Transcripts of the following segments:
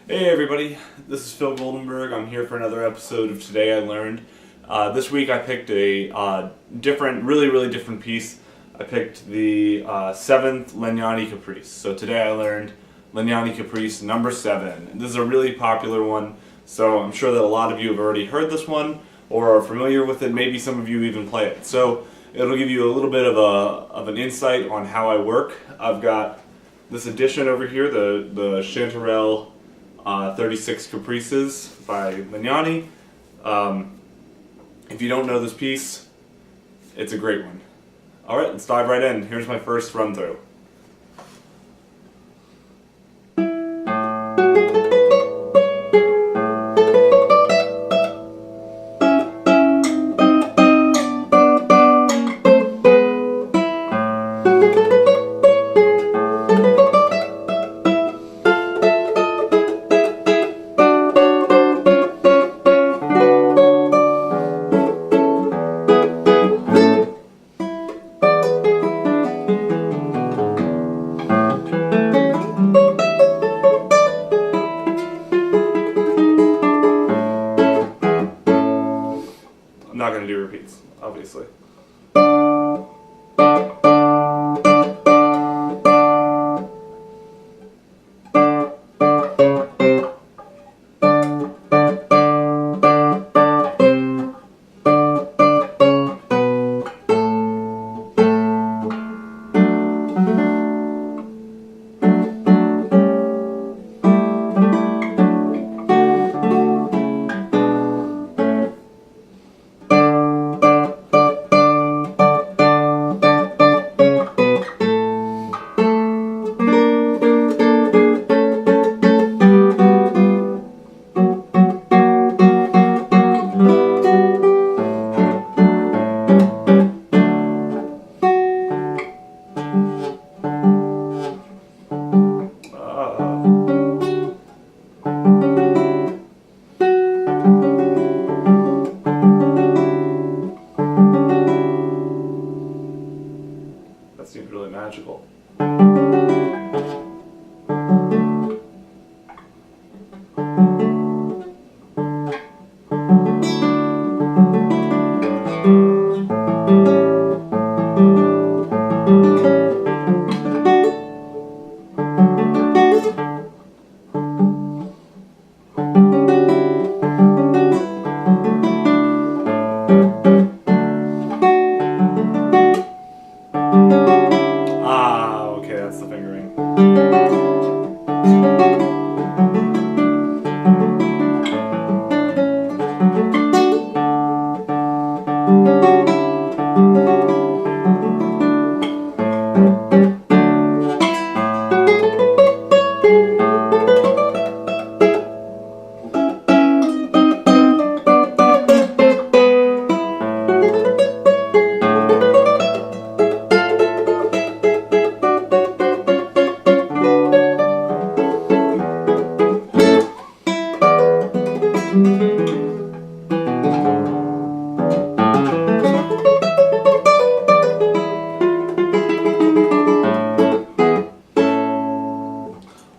Hey everybody, this is Phil Goldenberg. I'm here for another episode of Today I Learned. This week I picked a different, really different piece. I picked the 7th Legnani Caprice. So today I learned Legnani Caprice number 7. This is a really popular one, so I'm sure that a lot of you have already heard this one or are familiar with it. Maybe some of you even play it. So it'll give you a little bit of an insight on how I work. I've got this edition over here, the Chordal 36 Caprices by Legnani. If you don't know this piece, it's a great one. Alright, let's dive right in. Here's my first run through. I'm not going to do repeats, obviously. That seems really magical. Okay, that's the fingering.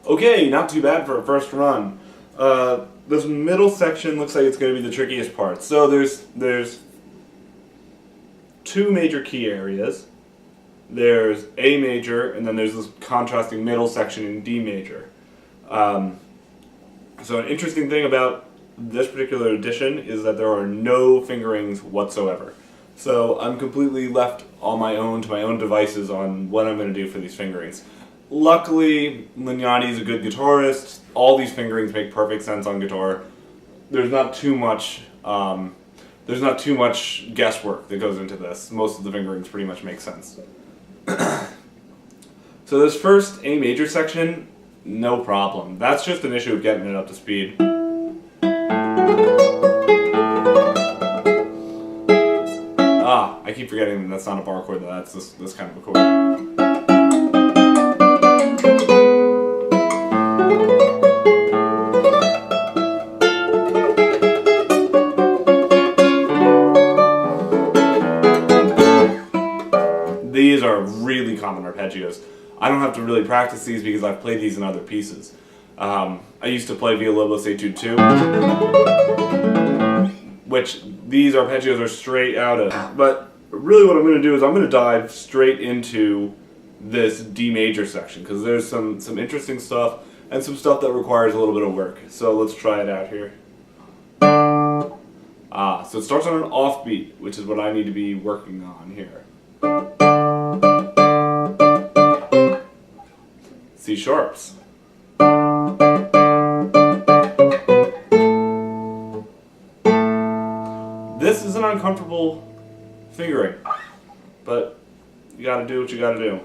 Okay, not too bad for a first run. This middle section looks like it's going to be the trickiest part. So there's two major key areas. There's A major, and then there's this contrasting middle section in D major. So an interesting thing about this particular edition is that there are no fingerings whatsoever. So I'm completely left on my own to my own devices on what I'm going to do for these fingerings. Luckily, Legnani is a good guitarist. All these fingerings make perfect sense on guitar. There's not too much guesswork that goes into this. Most of the fingerings pretty much make sense. So this first A major section, no problem. That's just an issue of getting it up to speed. I keep forgetting that that's not a bar chord, that's this kind of a chord. These are really common arpeggios. I don't have to really practice these because I've played these in other pieces. I used to play Villalobos Etude 2, which these arpeggios are straight out of. But really what I'm going to do is I'm going to dive straight into this D major section, because there's some interesting stuff and some stuff that requires a little bit of work. So let's try it out here. So it starts on an offbeat, which is what I need to be working on here. C sharps. This is an uncomfortable fingering, but you gotta do what you gotta do.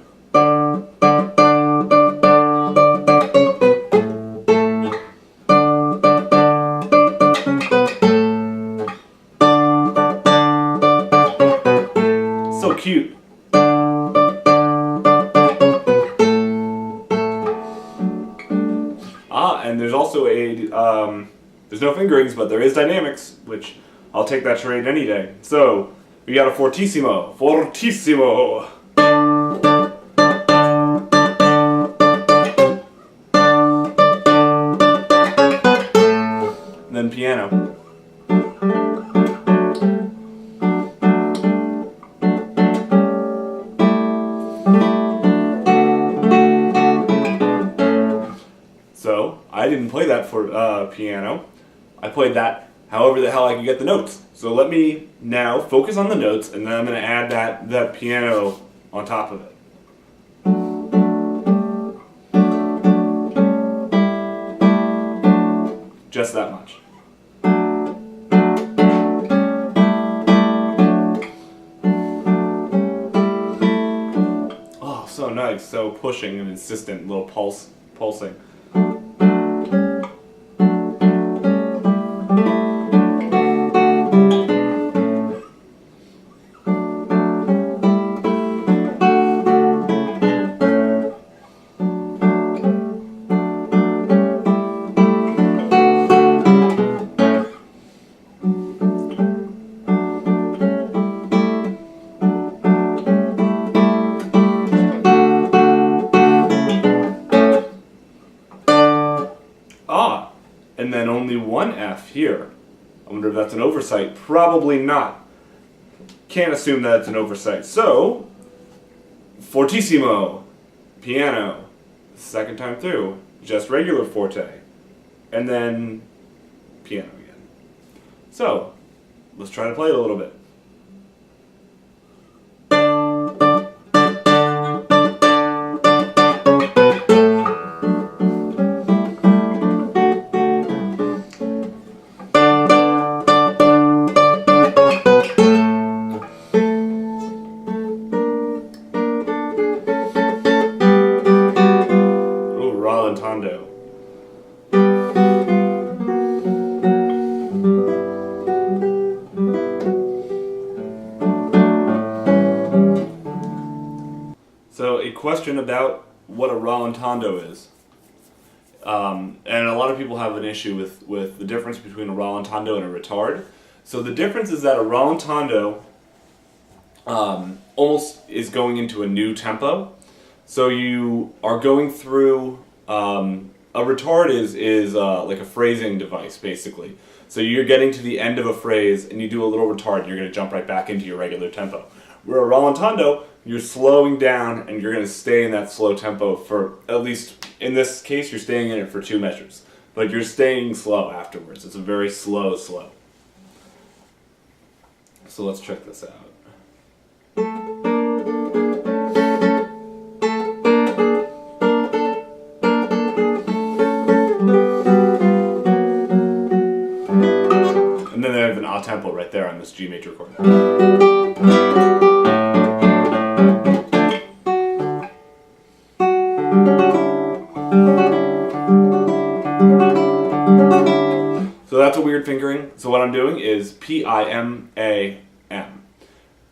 So cute. And there's also a, there's no fingerings, but there is dynamics, which I'll take that charade any day. So, we got a fortissimo. Fortissimo! And then piano. So, I didn't play that for piano. I played that however the hell I could get the notes. So let me now focus on the notes, and then I'm going to add that piano on top of it. Just that much. Oh, so nice. So pushing and insistent, little pulsing. And then only one F here. I wonder if that's an oversight. Probably not. Can't assume that it's an oversight. So, fortissimo, piano, second time through, just regular forte, and then piano again. So, let's try to play it a little bit. So a question about what a rallentando is. And a lot of people have an issue with the difference between a rallentando and a retard. So the difference is that a rallentando almost is going into a new tempo. So you are going through, a retard is like a phrasing device, basically. So you're getting to the end of a phrase and you do a little retard and you're going to jump right back into your regular tempo. Where a rallentando, you're slowing down and you're going to stay in that slow tempo for, at least in this case, you're staying in it for 2 measures. But you're staying slow afterwards. It's a very slow. So let's check this out. And then I have an a tempo right there on this G major chord. So that's a weird fingering. So what I'm doing is P-I-M-A-M.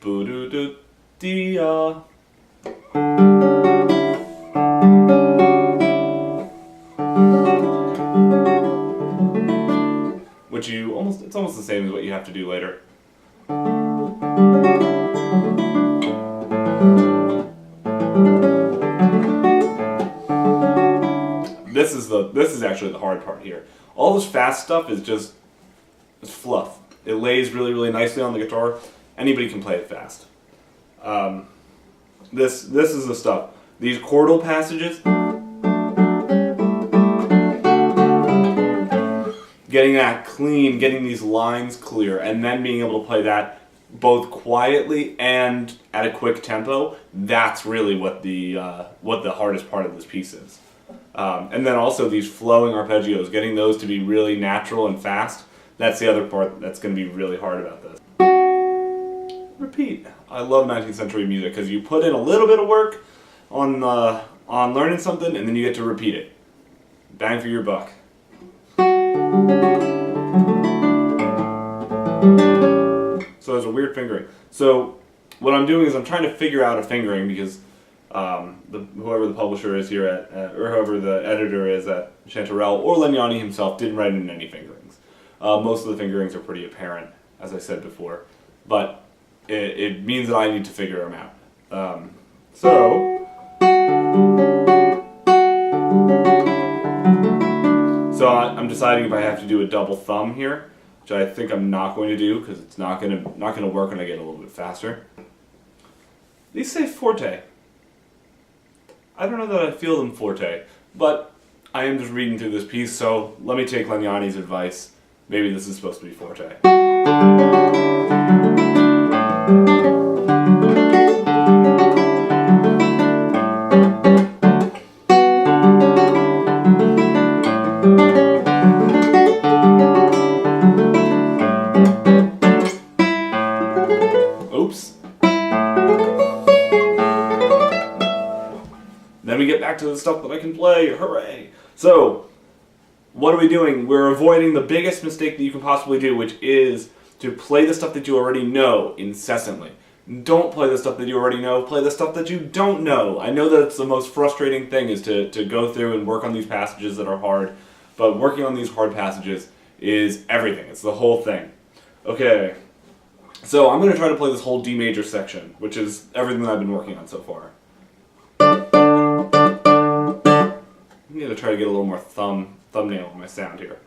Boo-doo-doo-dee-ah. Which it's almost the same as what you have to do later. This is actually actually the hard part here. All this fast stuff is just it's fluff. It lays really, really nicely on the guitar. Anybody can play it fast. This is the stuff. These chordal passages, getting that clean, getting these lines clear, and then being able to play that both quietly and at a quick tempo, that's really what the hardest part of this piece is. And then also these flowing arpeggios, getting those to be really natural and fast, that's the other part that's going to be really hard about this. Repeat. I love 19th century music because you put in a little bit of work on learning something and then you get to repeat it. Bang for your buck. So there's a weird fingering. So what I'm doing is I'm trying to figure out a fingering because whoever the publisher is here or whoever the editor is at Chordal or Legnani himself didn't write in any fingerings. Most of the fingerings are pretty apparent, as I said before, but it means that I need to figure them out. So I'm deciding if I have to do a double thumb here, which I think I'm not going to do because it's not going to work when I get a little bit faster. These say forte. I don't know that I feel them forte, but I am just reading through this piece, so let me take Legnani's advice. Maybe this is supposed to be forte. Oops. Then we get back to the stuff that I can play. Hooray! So, what are we doing? We're avoiding the biggest mistake that you can possibly do, which is to play the stuff that you already know incessantly. Don't play the stuff that you already know, play the stuff that you don't know. I know that it's the most frustrating thing is to go through and work on these passages that are hard, but working on these hard passages is everything. It's the whole thing. Okay, so I'm going to try to play this whole D major section, which is everything that I've been working on so far. I'm going to try to get a little more thumbnail on my sound here.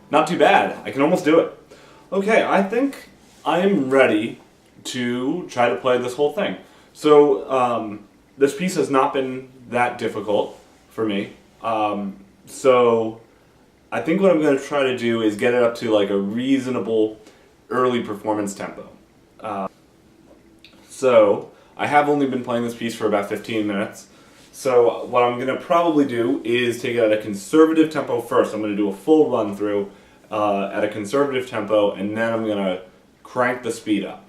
Not too bad. I can almost do it. Okay, I think I am ready to try to play this whole thing. So this piece has not been that difficult for me. So I think what I'm going to try to do is get it up to like a reasonable early performance tempo. So I have only been playing this piece for about 15 minutes. So what I'm going to probably do is take it at a conservative tempo first. I'm going to do a full run through at a conservative tempo, and then I'm going to crank the speed up.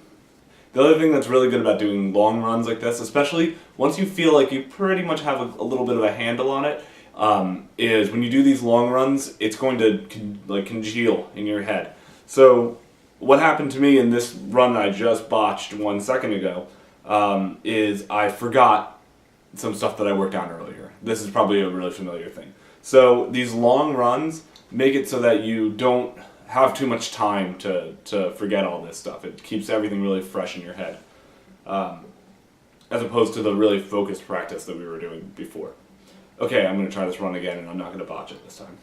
The other thing that's really good about doing long runs like this, especially once you feel like you pretty much have a little bit of a handle on it, is when you do these long runs, it's going to congeal in your head. So what happened to me in this run that I just botched 1 second ago is I forgot some stuff that I worked on earlier. This is probably a really familiar thing. So these long runs make it so that you don't have too much time to forget all this stuff. It keeps everything really fresh in your head, as opposed to the really focused practice that we were doing before. Okay, I'm going to try this run again, and I'm not going to botch it this time.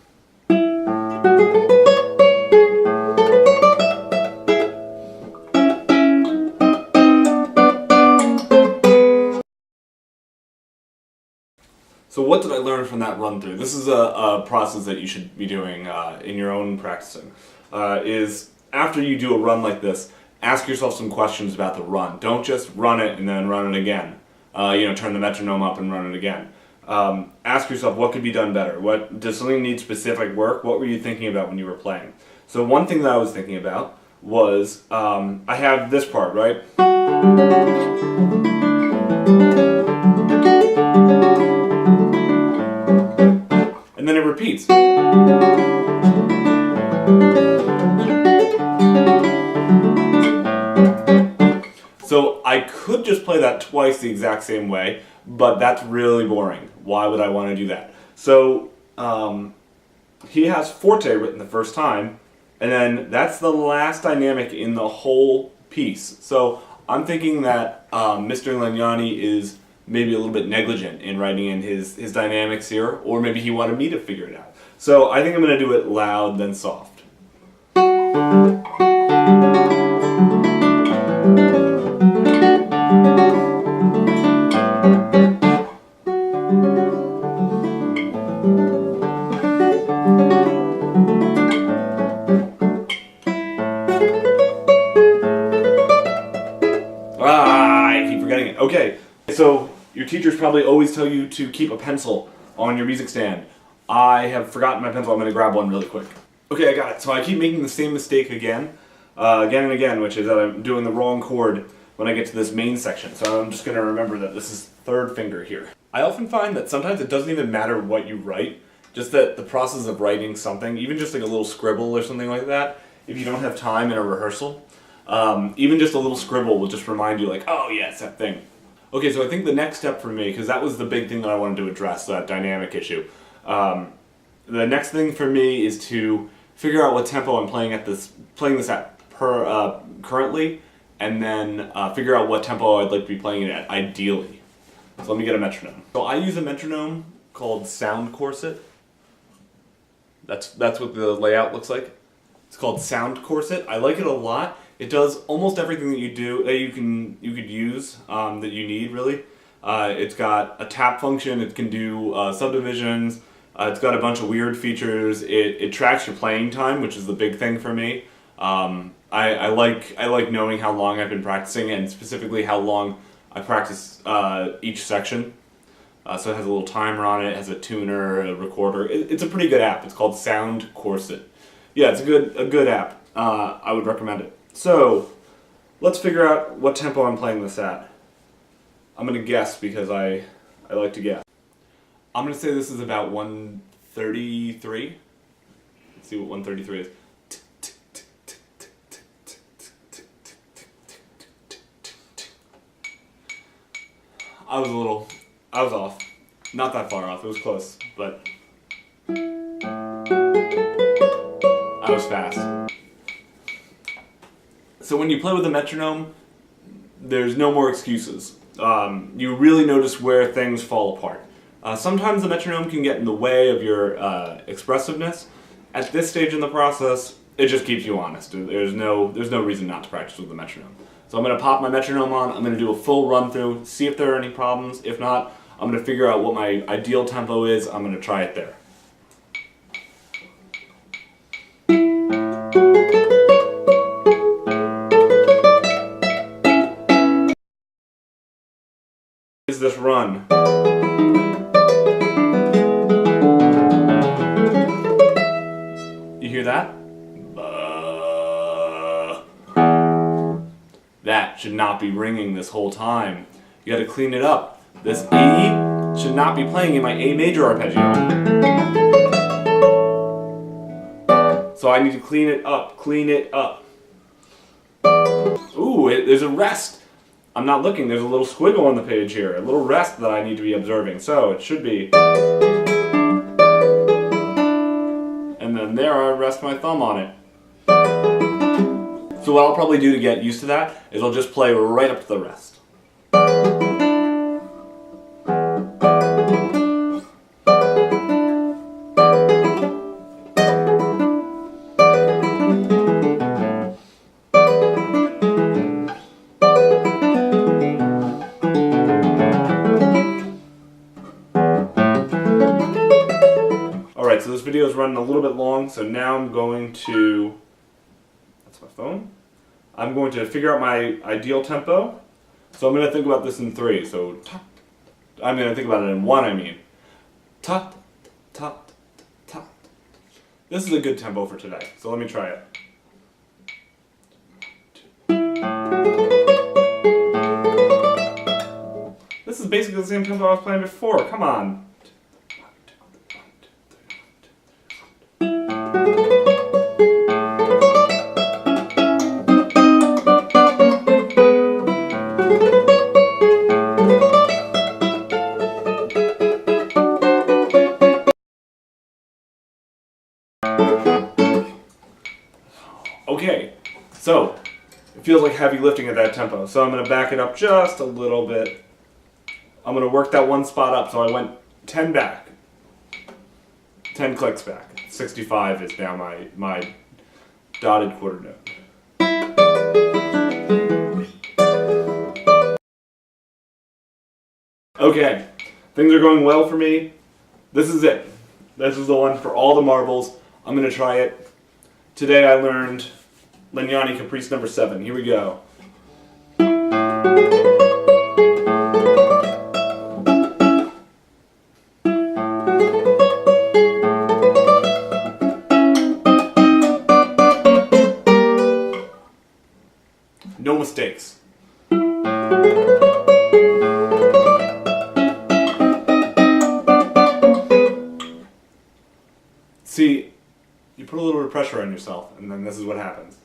So what did I learn from that run through? This is a process that you should be doing in your own practicing. Is after you do a run like this, ask yourself some questions about the run. Don't just run it and then run it again. Turn the metronome up and run it again. Ask yourself what could be done better. What does something need specific work? What were you thinking about when you were playing? So one thing that I was thinking about was I have this part, right? twice the exact same way, but that's really boring. Why would I want to do that? So he has forte written the first time, and then that's the last dynamic in the whole piece. So I'm thinking that Mr. Legnani is maybe a little bit negligent in writing in his dynamics here, or maybe he wanted me to figure it out. So I think I'm going to do it loud, then soft. I keep forgetting it. Okay, so your teachers probably always tell you to keep a pencil on your music stand. I have forgotten my pencil. I'm going to grab one really quick. Okay, I got it. So I keep making the same mistake again and again, which is that I'm doing the wrong chord when I get to this main section. So I'm just going to remember that this is third finger here. I often find that sometimes it doesn't even matter what you write, just that the process of writing something, even just like a little scribble or something like that, if you don't have time in a rehearsal, even just a little scribble will just remind you like, oh yeah, it's that thing. Okay, so I think the next step for me, because that was the big thing that I wanted to address, that dynamic issue. The next thing for me is to figure out what tempo I'm playing this at currently, and then figure out what tempo I'd like to be playing it at, ideally. So let me get a metronome. So I use a metronome called Sound Corset. That's what the layout looks like. It's called Sound Corset. I like it a lot. It does almost everything that you could use that you need really. It's got a tap function. It can do subdivisions. It's got a bunch of weird features. It tracks your playing time, which is the big thing for me. I like knowing how long I've been practicing, and specifically how long I practice each section. So it has a little timer on it. It has a tuner, a recorder. It's a pretty good app. It's called Sound Corset. Yeah, it's a good app. I would recommend it. So let's figure out what tempo I'm playing this at. I'm gonna guess because I like to guess. I'm gonna say this is about 133. Let's see what 133 is. I was off. Not that far off, it was close, but I was fast. So when you play with a metronome, there's no more excuses. You really notice where things fall apart. Sometimes the metronome can get in the way of your expressiveness. At this stage in the process, it just keeps you honest. There's no reason not to practice with the metronome. So I'm going to pop my metronome on, I'm going to do a full run through, see if there are any problems. If not, I'm going to figure out what my ideal tempo is. I'm going to try it there. Is this run? You hear that? That should not be ringing this whole time. You gotta clean it up. This E should not be playing in my A major arpeggio. So I need to clean it up, Ooh, there's a rest. I'm not looking, there's a little squiggle on the page here, a little rest that I need to be observing. So it should be. And then there I rest my thumb on it. So what I'll probably do to get used to that is I'll just play right up to the rest. Alright, so this video is running a little bit long, so now I'm going to, that's my phone, I'm going to figure out my ideal tempo. So I'm going to think about this in 3, so I'm going to think about it in 1, I mean. Ta, ta, ta. This is a good tempo for today, so let me try it. This is basically the same tempo I was playing before, come on. So, it feels like heavy lifting at that tempo. So I'm going to back it up just a little bit. I'm going to work that one spot up. So I went 10 back, 10 clicks back. 65 is now my dotted quarter note. Okay, things are going well for me. This is it. This is the one for all the marbles. I'm going to try it. Today I learned Legnani Caprice number 7. Here we go. No mistakes. See, you put a little bit of pressure on yourself, and then this is what happens.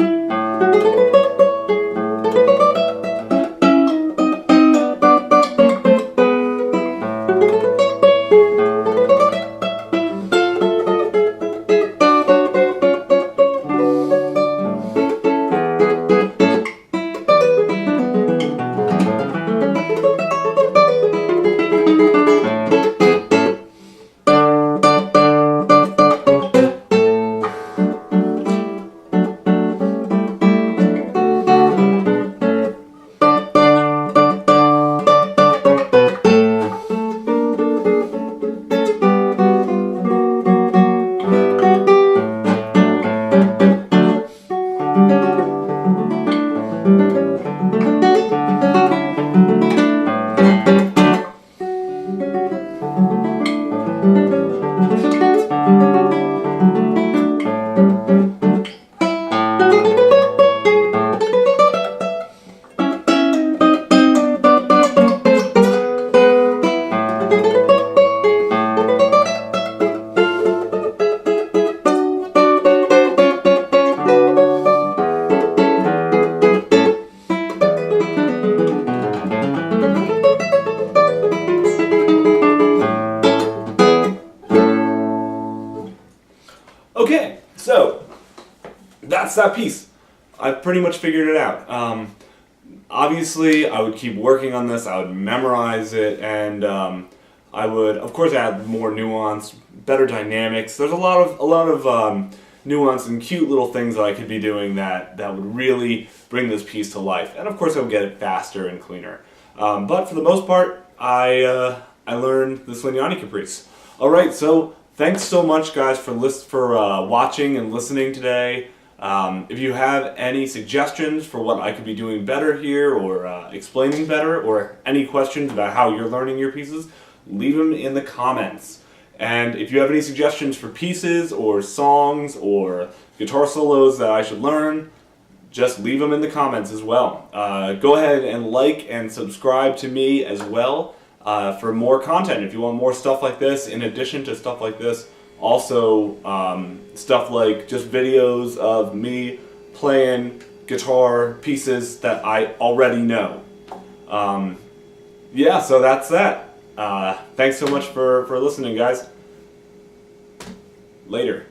Okay, so that's that piece. I've pretty much figured it out. Obviously, I would keep working on this. I would memorize it, and I would, of course, add more nuance, better dynamics. There's a lot of nuance and cute little things that I could be doing that would really bring this piece to life. And of course, I would get it faster and cleaner. But for the most part, I learned this Legnani Caprice. All right, so thanks so much, guys, for watching and listening today. If you have any suggestions for what I could be doing better here, or explaining better, or any questions about how you're learning your pieces, leave them in the comments. And if you have any suggestions for pieces or songs or guitar solos that I should learn, just leave them in the comments as well. Go ahead and like and subscribe to me as well for more content. If you want more stuff like this, in addition to stuff like this, also stuff like just videos of me playing guitar pieces that I already know. Yeah, so that's that. Thanks so much for listening, guys. Later.